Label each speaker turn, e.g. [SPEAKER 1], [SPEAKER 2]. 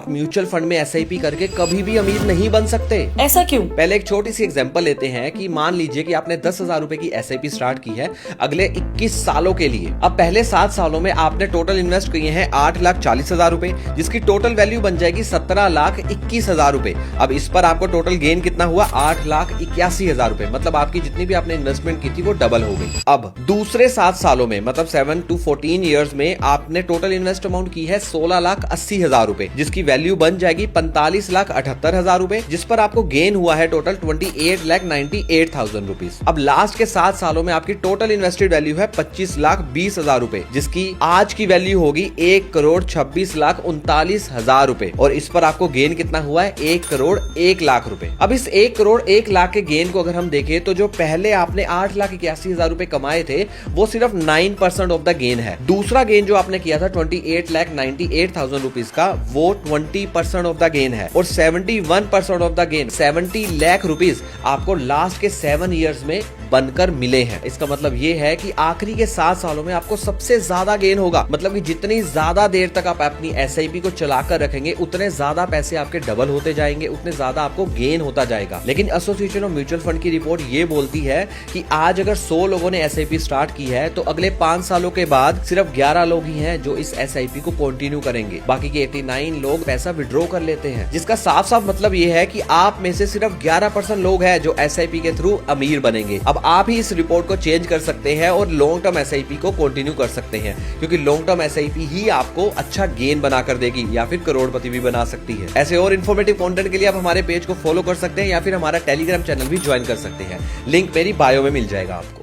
[SPEAKER 1] Mutual fund में SIP करके कभी भी अमीर नहीं बन सकते।
[SPEAKER 2] ऐसा क्यों?
[SPEAKER 1] पहले एक छोटी सी एग्जांपल लेते हैं कि मान लीजिए कि आपने 10,000 रुपए की एसआईपी स्टार्ट की है अगले 21 सालों के लिए। अब पहले 7 सालों में आपने टोटल इन्वेस्ट किए हैं 8,40,000 रुपए, जिसकी टोटल वैल्यू बन जाएगी 17,21,000 रुपए। अब इस पर आपको टोटल गेन कितना हुआ? 8,81,000 रुपए। मतलब आपकी जितनी भी आपने इन्वेस्टमेंट की थी वो डबल हो गई। अब दूसरे 7 सालों में मतलब 7 to 14 ईयर्स में आपने टोटल इन्वेस्ट अमाउंट की है 16,80,000 रुपए, जिसकी वैल्यू बन जाएगी 45,78,000 रुपए, जिस पर आपको गेन हुआ है टोटल 28,98,000 रुपीज। अब लास्ट के 7 सालों में आपकी टोटल इन्वेस्टेड वैल्यू है 25,20,000 रुपए, जिसकी आज की वैल्यू होगी 1,26,39,000 रुपए, और इस पर आपको गेन कितना हुआ है? 1,01,00,000 रुपए। अब इस 1,01,00,000 के गेन को अगर हम देखें तो जो पहले आपने 8,81,000 रुपए कमाए थे वो सिर्फ 9% ऑफ द गेन है। दूसरा गेन जो आपने किया था 28,98,000 रुपीज का, वो 20% ऑफ द गेन है, और 71% of the gain 70 lakh rupees आपको लास्ट के 7 इयर्स में बनकर मिले हैं। इसका मतलब ये है कि आखिरी के 7 सालों में आपको सबसे ज्यादा गेन होगा। मतलब कि जितनी ज्यादा देर तक आप अपनी एसआईपी को चलाकर रखेंगे उतने ज्यादा पैसे आपके डबल होते जाएंगे, उतने ज्यादा आपको गेन होता जाएगा। लेकिन एसोसिएशन ऑफ म्यूचुअल फंड की रिपोर्ट ये बोलती है कि आज अगर 100 लोगों ने एसआईपी स्टार्ट की है तो अगले 5 सालों के बाद सिर्फ 11 लोग ही हैं जो इस एसआईपी को कंटिन्यू करेंगे। बाकी के 89 लोग पैसा विड्रॉ कर लेते हैं, जिसका साफ साफ मतलब ये है कि आप में से सिर्फ 11% लोग हैं जो एसआईपी के थ्रू अमीर बनेंगे। अब आप ही इस रिपोर्ट को चेंज कर सकते हैं और लॉन्ग टर्म एसआईपी को कंटिन्यू कर सकते हैं, क्योंकि लॉन्ग टर्म एसआईपी ही आपको अच्छा गेन बनाकर देगी या फिर करोड़पति भी बना सकती है। ऐसे और इन्फॉर्मेटिव कंटेंट के लिए आप हमारे पेज को फॉलो कर सकते हैं या फिर हमारा टेलीग्राम चैनल भी ज्वाइन कर सकते हैं। लिंक मेरी बायो में मिल जाएगा आपको।